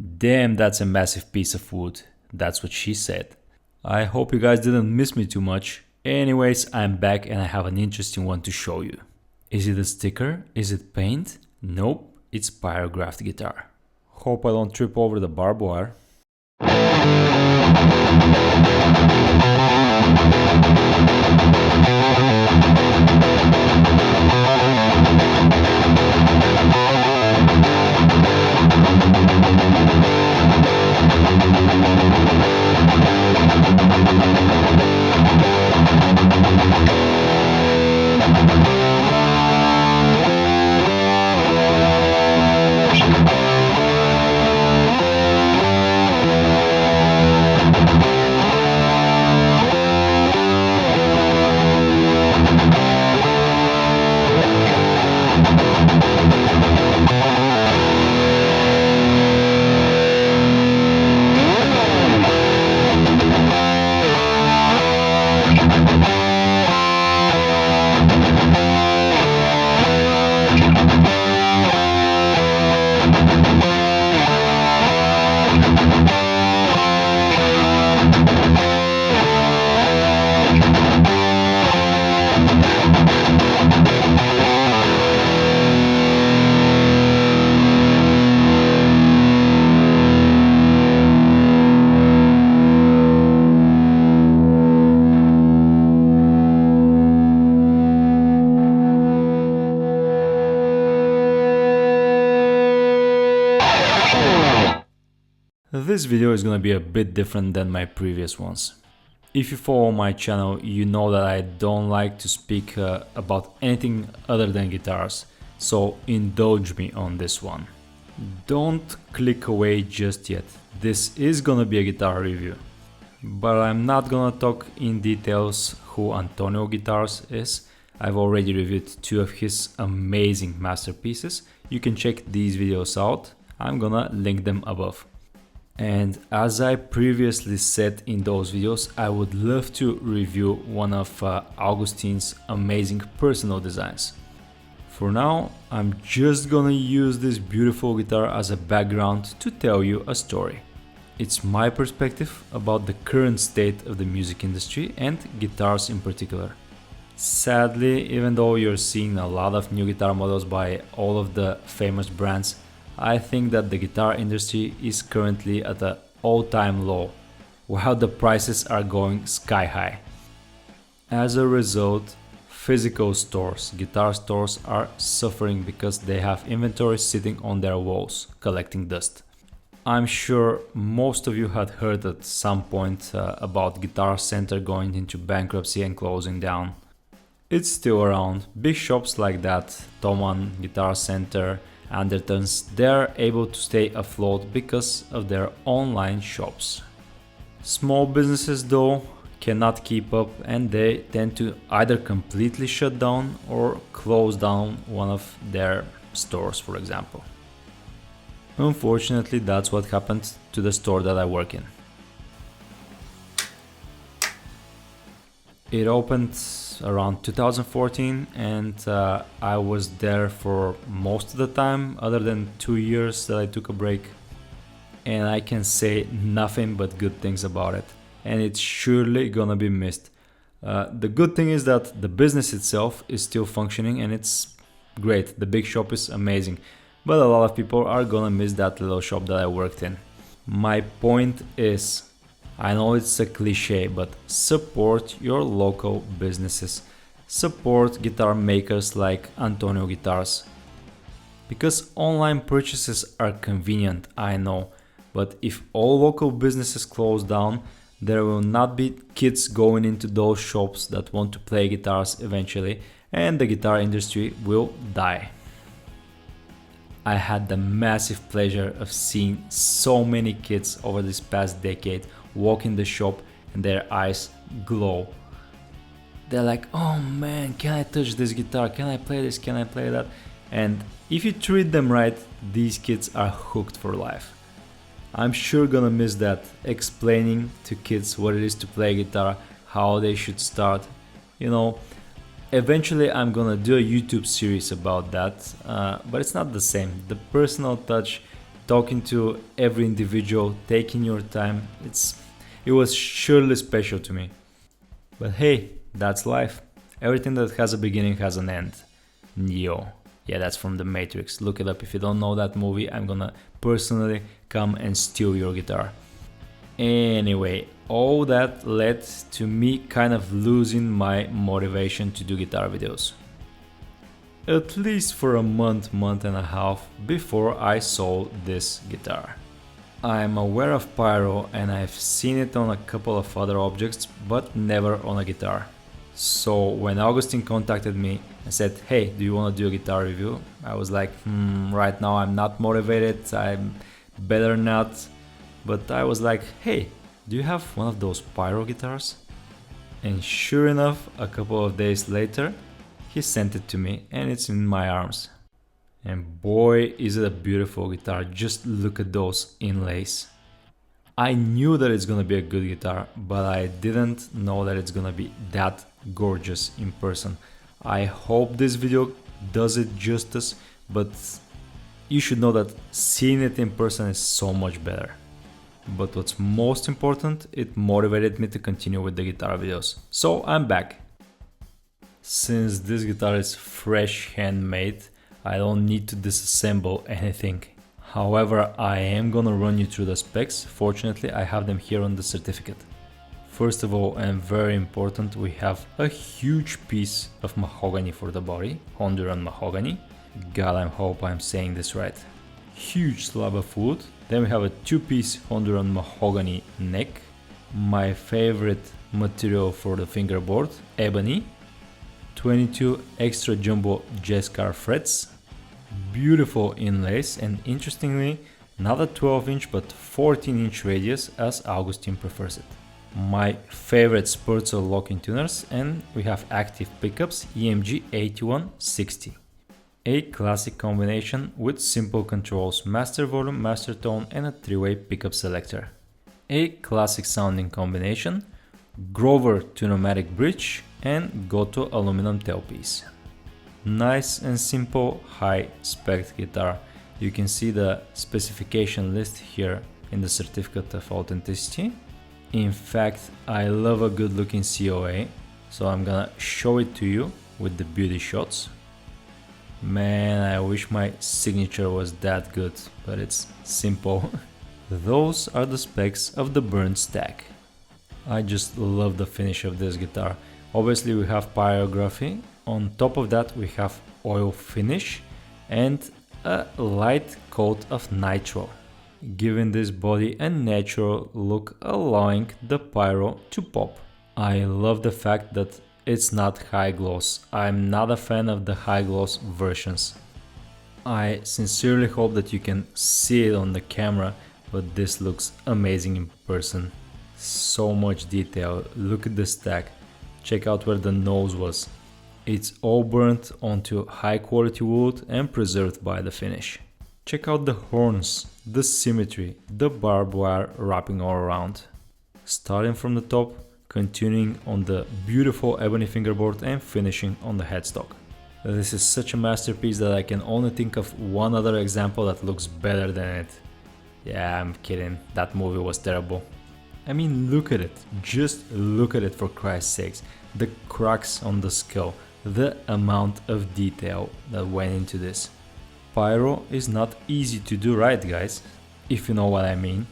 Damn, that's a massive piece of wood. That's what she said. I hope you guys didn't miss me too much. Anyways, I'm back and I have an interesting one to show you. Is it a sticker? Is it paint? Nope, it's pyrographed guitar. Hope I don't trip over the barbed wire. This video is gonna be a bit different than my previous ones. If you follow my channel, you know that I don't like to speak about anything other than guitars, so indulge me on this one. Don't click away just yet. This is gonna be a guitar review, but I'm not gonna talk in details who Antonio Guitars is. I've already reviewed two of his amazing masterpieces. You can check these videos out. I'm gonna link them above. And as I previously said in those videos, I would love to review one of Augustin's amazing personal designs. For now, I'm just gonna use this beautiful guitar as a background to tell you a story. It's my perspective about the current state of the music industry and guitars in particular. Sadly, even though you're seeing a lot of new guitar models by all of the famous brands, I think that the guitar industry is currently at an all-time low, while the prices are going sky high. As a result, physical stores, guitar stores are suffering because they have inventory sitting on their walls, collecting dust. I'm sure most of you had heard at some point about Guitar Center going into bankruptcy and closing down. It's still around. Big shops like that, Thomann, Guitar Center, Andertons, they're able to stay afloat because of their online shops. Small businesses though cannot keep up and they tend to either completely shut down or close down one of their stores, for example. Unfortunately, that's what happened to the store that I work in. It opened around 2014 and I was there for most of the time, other than 2 years that I took a break, and I can say nothing but good things about it, and it's surely gonna be missed. The good thing is that the business itself is still functioning and it's great. The big shop is amazing, but a lot of people are gonna miss that little shop that I worked in. My point is, I know it's a cliche, but support your local businesses. Support guitar makers like Antonio Guitars. Because online purchases are convenient, I know, but if all local businesses close down, there will not be kids going into those shops that want to play guitars eventually, and the guitar industry will die. I had the massive pleasure of seeing so many kids over this past decade walk in the shop and their eyes glow. They're like, oh man, can I touch this guitar? Can I play this? Can I play that? And if you treat them right, these kids are hooked for life. I'm sure gonna miss that, explaining to kids what it is to play guitar, how they should start. You know, eventually I'm gonna do a YouTube series about that, but it's not the same. The personal touch talking to every individual, taking your time. It was surely special to me. But hey, that's life. Everything that has a beginning has an end. Neo. Yeah, that's from The Matrix. Look it up. If you don't know that movie, I'm gonna personally come and steal your guitar. Anyway, all that led to me kind of losing my motivation to do guitar videos. At least for a month and a half before I sold this guitar. I'm aware of pyro and I've seen it on a couple of other objects, but never on a guitar. So when Augustin contacted me and said, hey, do you want to do a guitar review? I was like, right now I'm not motivated, I'm better not. But I was like, hey, do you have one of those pyro guitars? And sure enough, a couple of days later, he sent it to me and it's in my arms. And boy, is it a beautiful guitar. Just look at those inlays. I knew that it's gonna be a good guitar, but I didn't know that it's gonna be that gorgeous in person. I hope this video does it justice, but you should know that seeing it in person is so much better. But what's most important, it motivated me to continue with the guitar videos. So I'm back. Since this guitar is fresh handmade, I don't need to disassemble anything. However, I am gonna run you through the specs. Fortunately, I have them here on the certificate. First of all, and very important, we have a huge piece of mahogany for the body, Honduran mahogany. God, I hope I'm saying this right. Huge slab of wood. Then we have a 2-piece Honduran mahogany neck. My favorite material for the fingerboard, ebony. 22 extra jumbo Jescar frets. Beautiful inlays, and interestingly, not a 12-inch but 14-inch radius as Augustin prefers it. My favorite Spurzl locking tuners, and we have active pickups EMG 8160. A classic combination with simple controls, master volume, master tone and a 3-way pickup selector. A classic sounding combination, Grover Tunomatic bridge and Goto aluminum tailpiece. Nice and simple high spec guitar. You can see the specification list here in the certificate of authenticity. In fact, I love a good looking COA, so I'm gonna show it to you with the beauty shots. Man, I wish my signature was that good, but it's simple. Those are the specs of the Burnt Stag. I just love the finish of this guitar. Obviously we have pyrography, on top of that we have oil finish and a light coat of nitro, giving this body a natural look, allowing the pyro to pop. I love the fact that it's not high gloss. I'm not a fan of the high gloss versions. I sincerely hope that you can see it on the camera, but this looks amazing in person. So much detail. Look at the stack. Check out where the nose was. It's all burnt onto high quality wood and preserved by the finish. Check out the horns, the symmetry, the barbed wire wrapping all around. Starting from the top, continuing on the beautiful ebony fingerboard and finishing on the headstock. This is such a masterpiece that I can only think of one other example that looks better than it. Yeah, I'm kidding, that movie was terrible. I mean, look at it, just look at it for Christ's sakes. The cracks on the skull, the amount of detail that went into this. Pyro is not easy to do right, guys, if you know what I mean.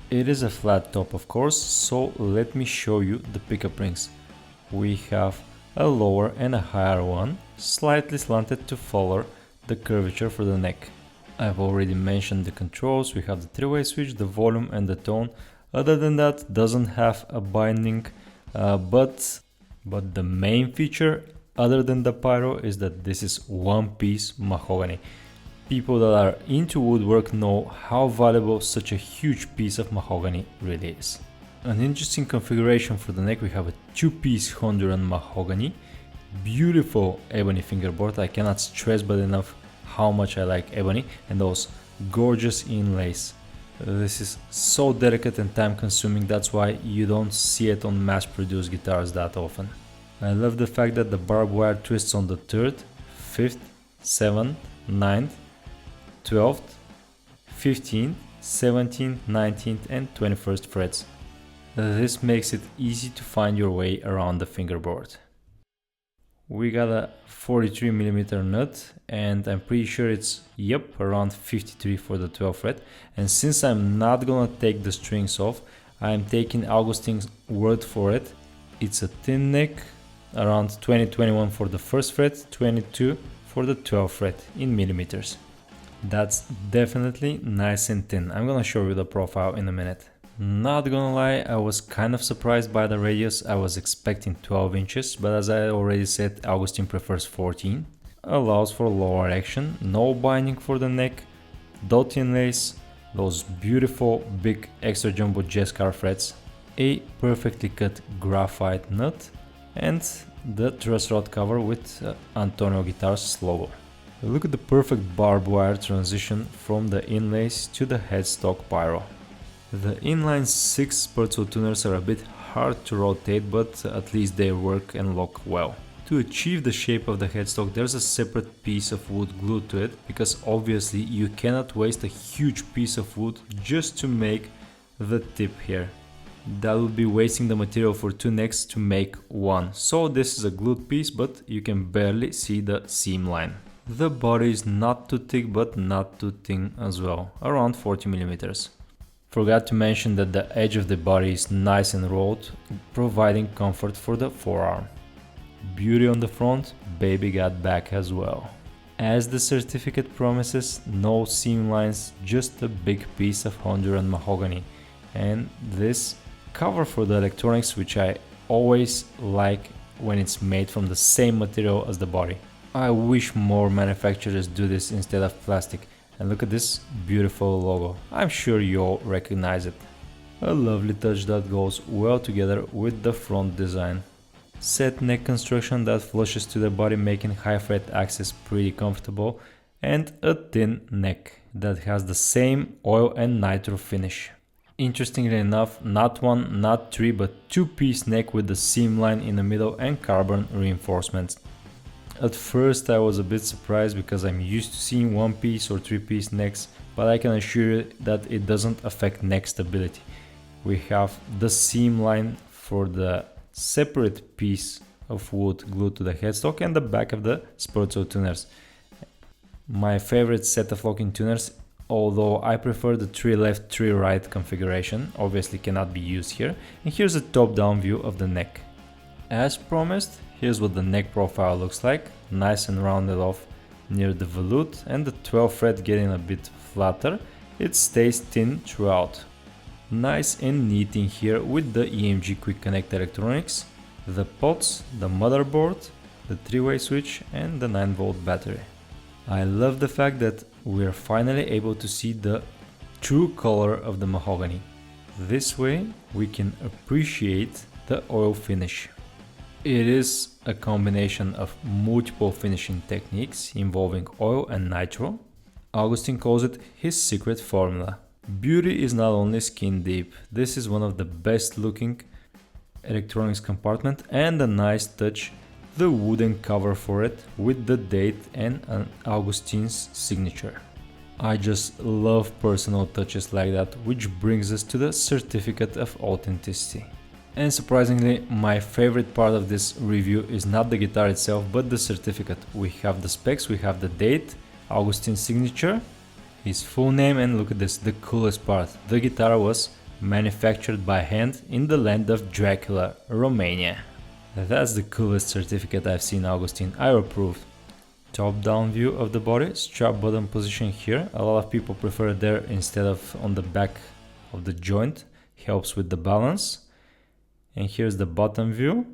It is a flat top, of course, so let me show you the pickup rings. We have a lower and a higher one, slightly slanted to follow the curvature for the neck. I've already mentioned the controls. We have the 3-way switch, the volume and the tone. Other than that, doesn't have a binding, but the main feature other than the pyro is that this is 1-piece mahogany. People that are into woodwork know how valuable such a huge piece of mahogany really is. An interesting configuration for the neck, we have a 2-piece Honduran mahogany, beautiful ebony fingerboard. I cannot stress but enough how much I like ebony, and those gorgeous inlays. This is so delicate and time consuming, that's why you don't see it on mass produced guitars that often. I love the fact that the barbed wire twists on the 3rd, 5th, 7th, 9th, 12th, 15th, 17th, 19th and 21st frets. This makes it easy to find your way around the fingerboard. We got a 43mm nut and I'm pretty sure it's, around 53 for the 12th fret. And since I'm not gonna take the strings off, I'm taking Augustin's word for it. It's a thin neck, around 20-21 for the 1st fret, 22 for the 12th fret in millimeters. That's definitely nice and thin. I'm gonna show you the profile in a minute. Not gonna lie, I was kind of surprised by the radius. I was expecting 12 inches, but as I already said, Augustin prefers 14. Allows for lower action, no binding for the neck, dot inlays, those beautiful big extra jumbo Jescar frets, a perfectly cut graphite nut, and the truss rod cover with Antonio Guitars logo. Look at the perfect barbed wire transition from the inlays to the headstock pyro. The inline 6 Sperzo tuners are a bit hard to rotate, but at least they work and lock well. To achieve the shape of the headstock, there's a separate piece of wood glued to it, because obviously you cannot waste a huge piece of wood just to make the tip here. That would be wasting the material for two necks to make one. So this is a glued piece, but you can barely see the seam line. The body is not too thick but not too thin as well, around 40mm. Forgot to mention that the edge of the body is nice and rolled, providing comfort for the forearm. Beauty on the front, baby got back as well. As the certificate promises, no seam lines, just a big piece of Honduran mahogany. And this cover for the electronics, which I always like when it's made from the same material as the body. I wish more manufacturers do this instead of plastic. And look at this beautiful logo. I'm sure you all recognize it. A lovely touch that goes well together with the front design. Set neck construction that flushes to the body, making high fret access pretty comfortable, and a thin neck that has the same oil and nitro finish. Interestingly enough, not one, not three, but two-piece neck with the seam line in the middle and carbon reinforcements. At first I was a bit surprised because I'm used to seeing one-piece or three-piece necks, but I can assure you that it doesn't affect neck stability. We have the seam line for the separate piece of wood glued to the headstock and the back of the Sperzo tuners. My favorite set of locking tuners, although I prefer the 3 left 3 right configuration, obviously cannot be used here. And here's a top-down view of the neck. As promised, here's what the neck profile looks like, nice and rounded off near the volute, and the 12th fret getting a bit flatter. It stays thin throughout. Nice and neat in here with the EMG quick connect electronics, the pots, the motherboard, the 3-way switch and the 9-volt battery. I love the fact that we're finally able to see the true color of the mahogany. This way we can appreciate the oil finish. It is a combination of multiple finishing techniques involving oil and nitro. Augustin calls it his secret formula. Beauty is not only skin deep. This is one of the best looking electronics compartment, and a nice touch, the wooden cover for it with the date and an Augustin's signature. I just love personal touches like that, which brings us to the certificate of authenticity. And surprisingly, my favorite part of this review is not the guitar itself, but the certificate. We have the specs, we have the date, Augustin's signature, his full name, and look at this, the coolest part. The guitar was manufactured by hand in the land of Dracula, Romania. That's the coolest certificate I've seen, Augustin. I approve. Top down view of the body, strap bottom position here. A lot of people prefer it there instead of on the back of the joint. Helps with the balance. And here's the bottom view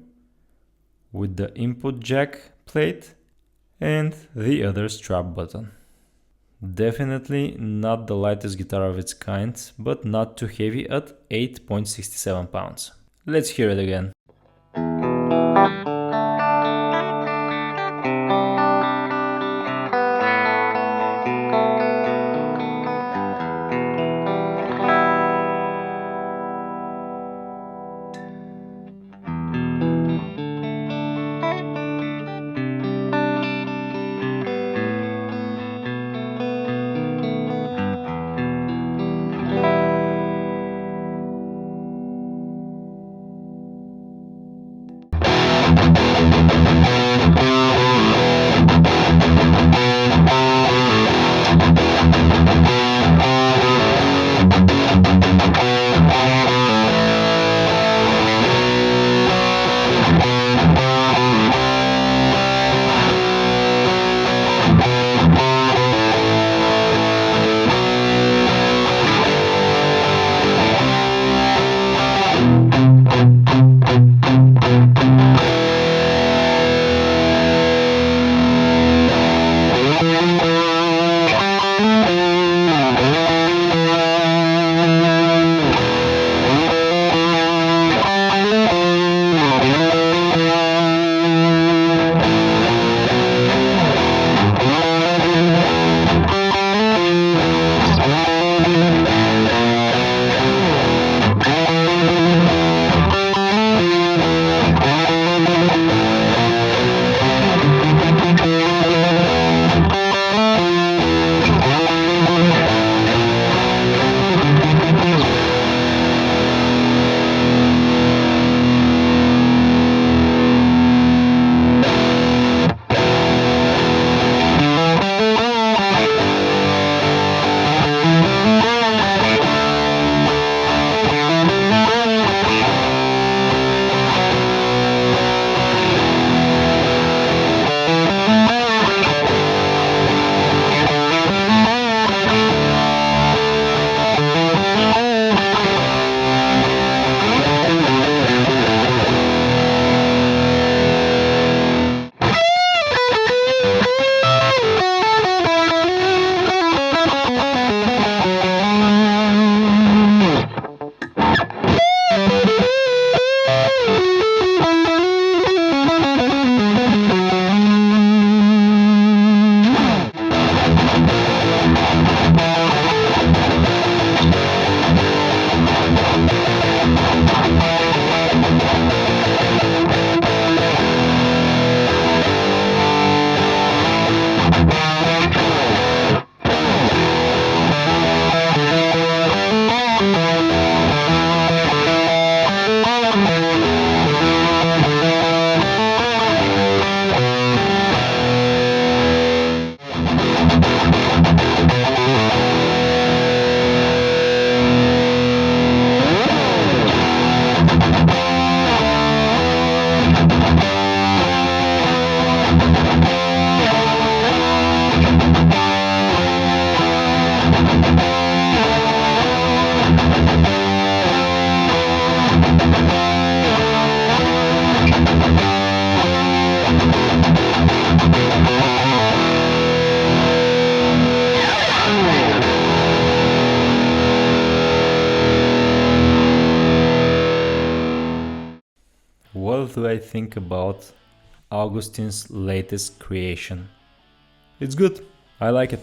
with the input jack plate and the other strap button. Definitely not the lightest guitar of its kind, but not too heavy at 8.67 pounds. Let's hear it again. what do I think about Augustin's latest creation? It's good, I like it.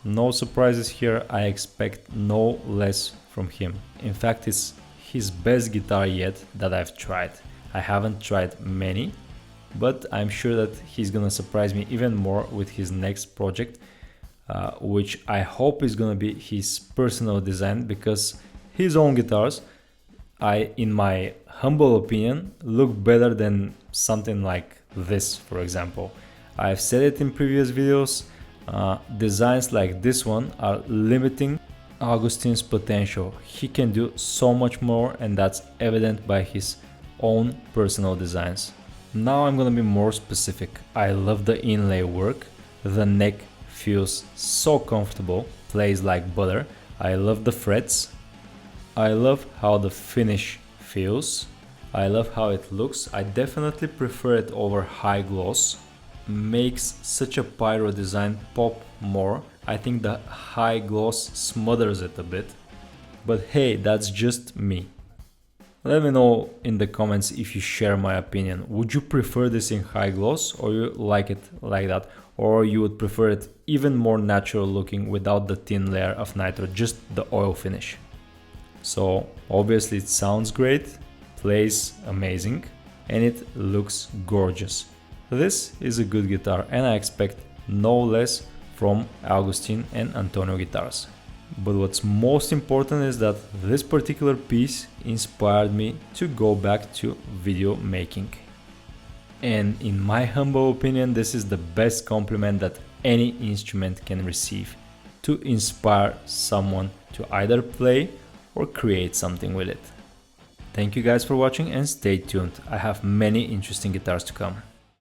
No surprises here, I expect no less from him. In fact, it's his best guitar yet that I've tried. I haven't tried many, but I'm sure that he's gonna surprise me even more with his next project, which I hope is gonna be his personal design, because his own guitars, in my humble opinion, look better than something like this, for example. I've said it in previous videos, designs like this one are limiting Augustin's potential. He can do so much more, and that's evident by his own personal designs. Now I'm gonna be more specific. I love the inlay work, the neck feels so comfortable, plays like butter. I love the frets, I love how the finish feels, I love how it looks. I definitely prefer it over high gloss. Makes such a pyro design pop more. I think the high gloss smothers it a bit, but hey, that's just me. Let me know in the comments if you share my opinion. Would you prefer this in high gloss, or you like it like that, or you would prefer it even more natural looking without the thin layer of nitro, just the oil finish? So obviously it sounds great, plays amazing, and it looks gorgeous. This is a good guitar, and I expect no less from Augustin and Antonio guitars. But what's most important is that this particular piece inspired me to go back to video making. And in my humble opinion, this is the best compliment that any instrument can receive, to inspire someone to either play or create something with it. Thank you guys for watching, and stay tuned. I have many interesting guitars to come.